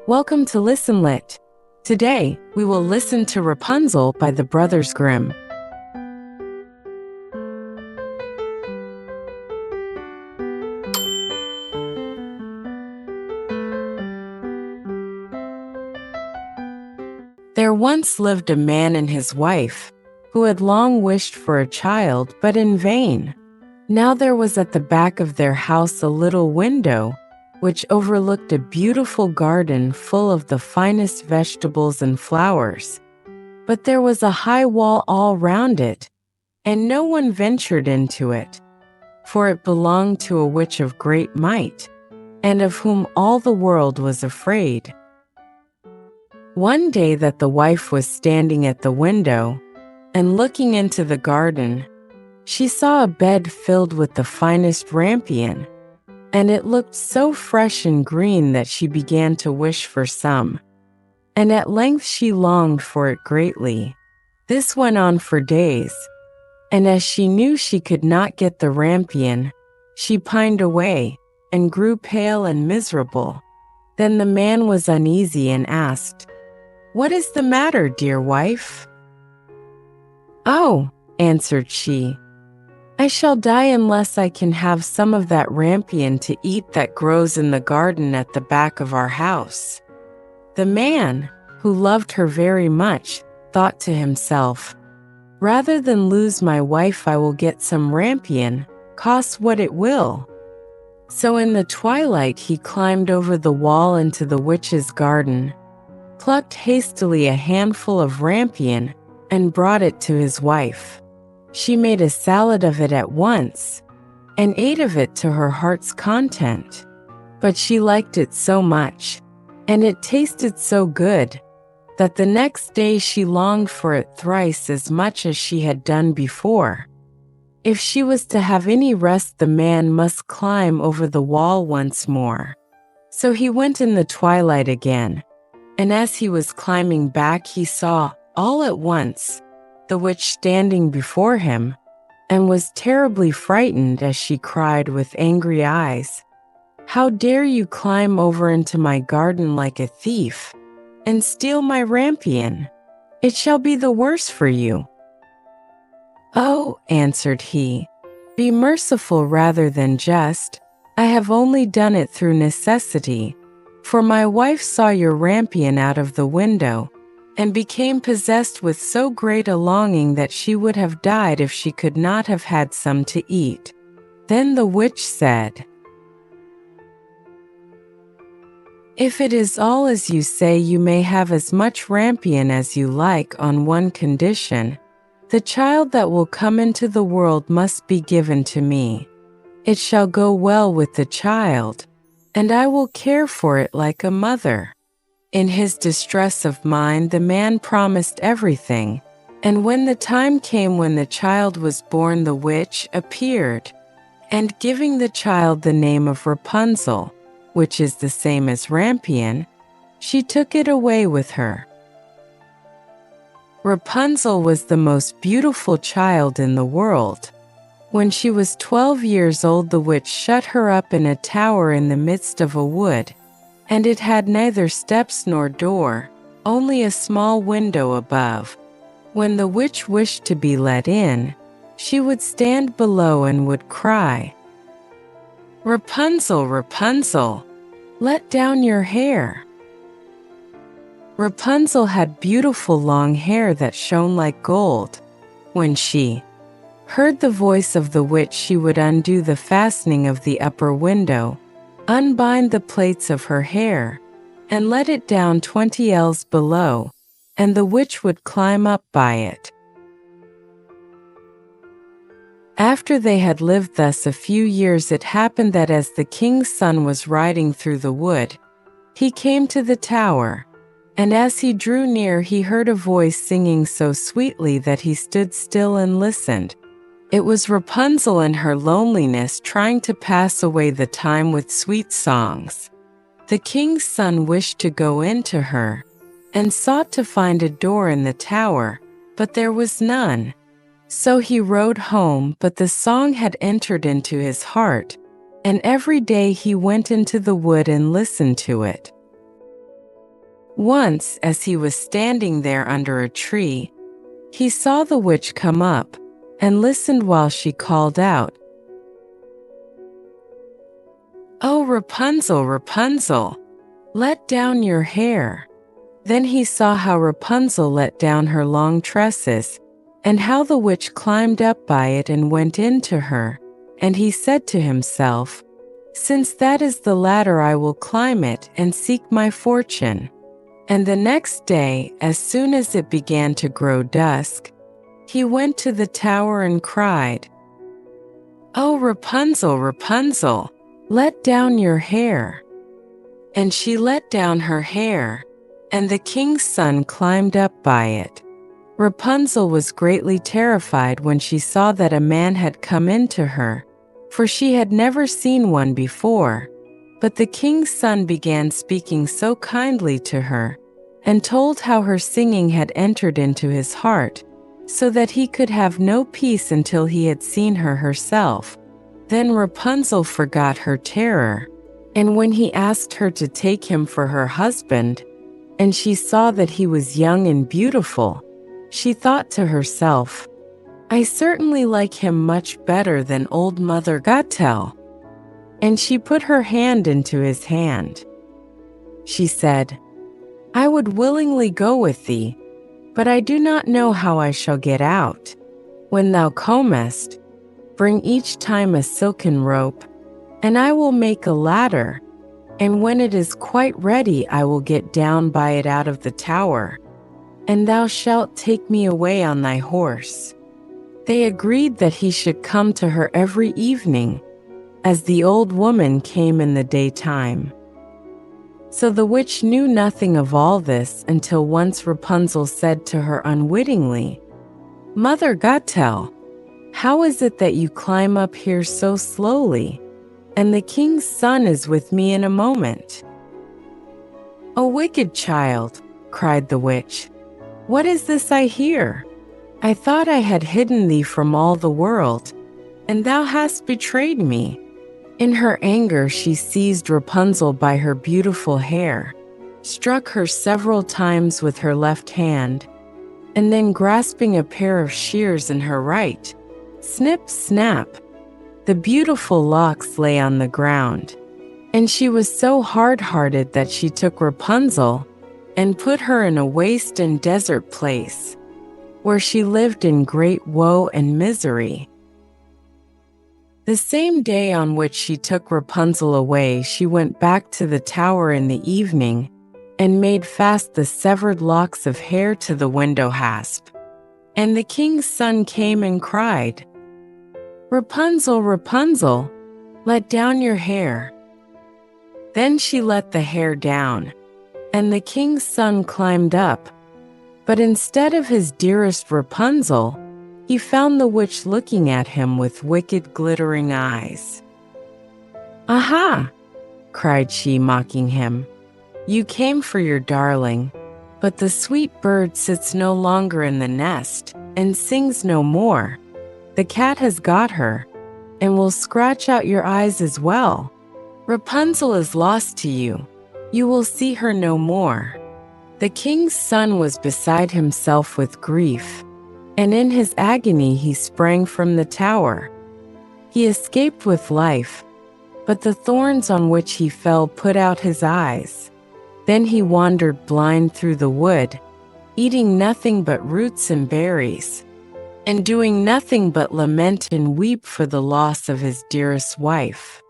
Welcome to Listen Lit. Today, we will listen to Rapunzel by the Brothers Grimm. There once lived a man and his wife, who had long wished for a child, but in vain. Now there was at the back of their house a little window, which overlooked a beautiful garden full of the finest vegetables and flowers. But there was a high wall all round it, and no one ventured into it, for it belonged to a witch of great might, and of whom all the world was afraid. One day that the wife was standing at the window, and looking into the garden, she saw a bed filled with the finest rampion, and it looked so fresh and green that she began to wish for some. And at length she longed for it greatly. This went on for days, and as she knew she could not get the rampion, she pined away, and grew pale and miserable. Then the man was uneasy and asked, "What is the matter, dear wife?" "Oh," answered she, "I shall die unless I can have some of that rampion to eat that grows in the garden at the back of our house." The man, who loved her very much, thought to himself, "Rather than lose my wife, I will get some rampion, cost what it will." So in the twilight he climbed over the wall into the witch's garden, plucked hastily a handful of rampion, and brought it to his wife. She made a salad of it at once, and ate of it to her heart's content. But she liked it so much, and it tasted so good, that the next day she longed for it thrice as much as she had done before. If she was to have any rest, the man must climb over the wall once more. So he went in the twilight again, and as he was climbing back, he saw, all at once, the witch standing before him, and was terribly frightened as she cried with angry eyes, "How dare you climb over into my garden like a thief, and steal my rampion? It shall be the worse for you." "Oh," answered he, "be merciful rather than just. I have only done it through necessity, for my wife saw your rampion out of the window, and became possessed with so great a longing that she would have died if she could not have had some to eat." Then the witch said, "If it is all as you say, you may have as much rampion as you like on one condition. The child that will come into the world must be given to me. It shall go well with the child, and I will care for it like a mother." In his distress of mind, the man promised everything, and when the time came when the child was born, the witch appeared, and giving the child the name of Rapunzel, which is the same as rampion, she took it away with her. Rapunzel was the most beautiful child in the world. When she was 12 years old, the witch shut her up in a tower in the midst of a wood, and it had neither steps nor door, only a small window above. When the witch wished to be let in, she would stand below and would cry, "Rapunzel, Rapunzel, let down your hair." Rapunzel had beautiful long hair that shone like gold. When she heard the voice of the witch, she would undo the fastening of the upper window, unbind the plaits of her hair, and let it down 20 ells below, and the witch would climb up by it. After they had lived thus a few years, it happened that as the king's son was riding through the wood, he came to the tower, and as he drew near, he heard a voice singing so sweetly that he stood still and listened. It was Rapunzel in her loneliness, trying to pass away the time with sweet songs. The king's son wished to go in to her, and sought to find a door in the tower, but there was none. So he rode home, but the song had entered into his heart, and every day he went into the wood and listened to it. Once, as he was standing there under a tree, he saw the witch come up and listened while she called out, "Oh, Rapunzel, Rapunzel, let down your hair." Then he saw how Rapunzel let down her long tresses, and how the witch climbed up by it and went in to her. And he said to himself, "Since that is the ladder, I will climb it and seek my fortune." And the next day, as soon as it began to grow dusk, he went to the tower and cried, "Oh, Rapunzel, Rapunzel, let down your hair." And she let down her hair, and the king's son climbed up by it. Rapunzel was greatly terrified when she saw that a man had come into her, for she had never seen one before. But the king's son began speaking so kindly to her, and told how her singing had entered into his heart, so that he could have no peace until he had seen her herself. Then Rapunzel forgot her terror, and when he asked her to take him for her husband, and she saw that he was young and beautiful, she thought to herself, "I certainly like him much better than old Mother Gretel." And she put her hand into his hand. She said, "I would willingly go with thee, but I do not know how I shall get out. When thou comest, bring each time a silken rope, and I will make a ladder, and when it is quite ready I will get down by it out of the tower, and thou shalt take me away on thy horse." They agreed that he should come to her every evening, as the old woman came in the daytime. So the witch knew nothing of all this until once Rapunzel said to her unwittingly, "Mother Gretel, how is it that you climb up here so slowly, and the king's son is with me in a moment?" "O wicked child," cried the witch, "what is this I hear? I thought I had hidden thee from all the world, and thou hast betrayed me." In her anger she seized Rapunzel by her beautiful hair, struck her several times with her left hand, and then grasping a pair of shears in her right, snip, snap, the beautiful locks lay on the ground. And she was so hard-hearted that she took Rapunzel and put her in a waste and desert place, where she lived in great woe and misery. The same day on which she took Rapunzel away, she went back to the tower in the evening and made fast the severed locks of hair to the window hasp. And the king's son came and cried, "Rapunzel, Rapunzel, let down your hair." Then she let the hair down, and the king's son climbed up. But instead of his dearest Rapunzel, he found the witch looking at him with wicked glittering eyes. "Aha!" cried she, mocking him. "You came for your darling, but the sweet bird sits no longer in the nest and sings no more. The cat has got her, and will scratch out your eyes as well. Rapunzel is lost to you. You will see her no more." The king's son was beside himself with grief, and in his agony he sprang from the tower. He escaped with life, but the thorns on which he fell put out his eyes. Then he wandered blind through the wood, eating nothing but roots and berries, and doing nothing but lament and weep for the loss of his dearest wife.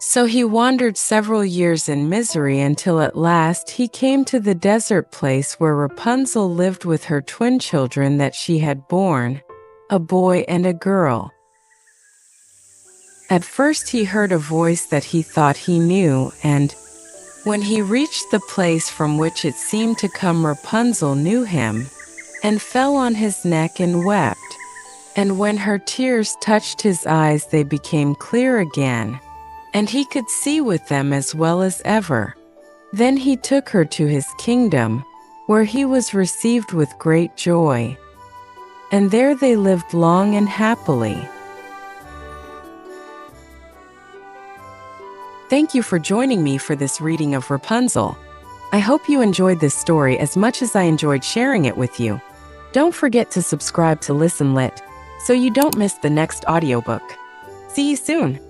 So he wandered several years in misery until at last he came to the desert place where Rapunzel lived with her twin children that she had borne, a boy and a girl. At first he heard a voice that he thought he knew, and when he reached the place from which it seemed to come, Rapunzel knew him, and fell on his neck and wept. And when her tears touched his eyes, they became clear again, and he could see with them as well as ever. Then he took her to his kingdom, where he was received with great joy. And there they lived long and happily. thank you for joining me for this reading of Rapunzel. I hope you enjoyed this story as much as I enjoyed sharing it with you. Don't forget to subscribe to Listen Lit so you don't miss the next audiobook. See you soon!